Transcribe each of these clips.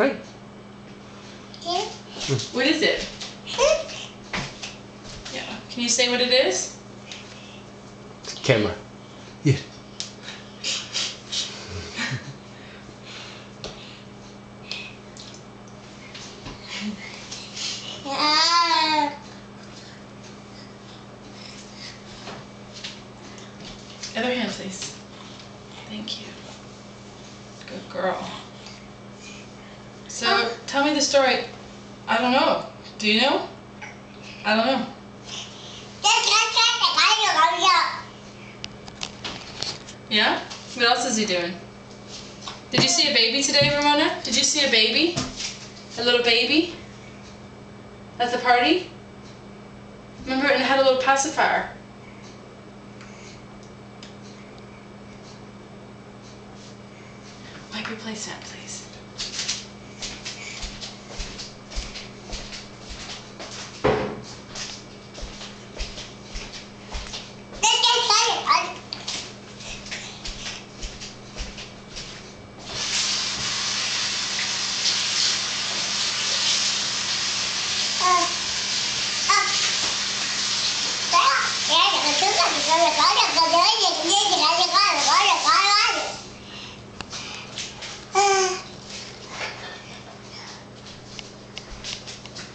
Right. What is it? Yeah. Can you say what it is? Camera. Yeah. Other hand, please. Thank you. Good girl. So, tell me the story. I don't know. Do you know? I don't know. Yeah? What else is he doing? Did you see a baby today, Ramona? Did you see a baby? A little baby? At the party? Remember, and it had a little pacifier. Wipe your playset, please.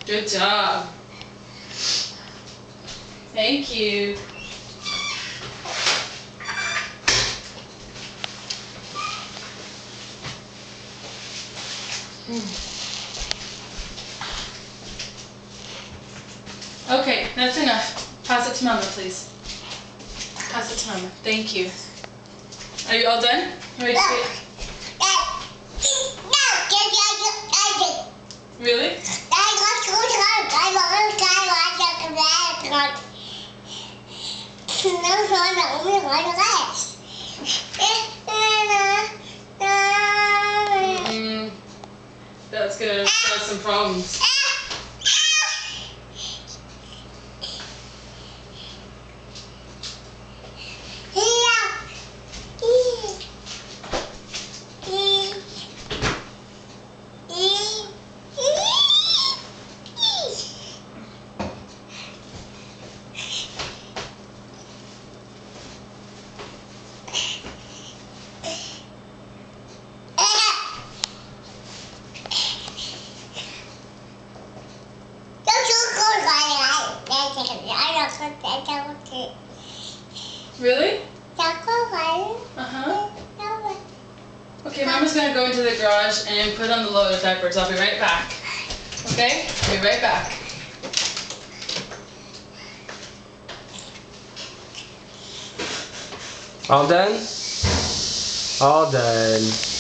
Good job. Thank you. Okay, that's enough. Pass it to Mama, please. Pass it to Mama. Thank you. Are you all done? You ready to see it? Really? That's gonna cause some problems. Really? Uh-huh. Okay, Mama's gonna go into the garage and put on the load of diapers. I'll be right back. Okay? I'll be right back. All done? All done.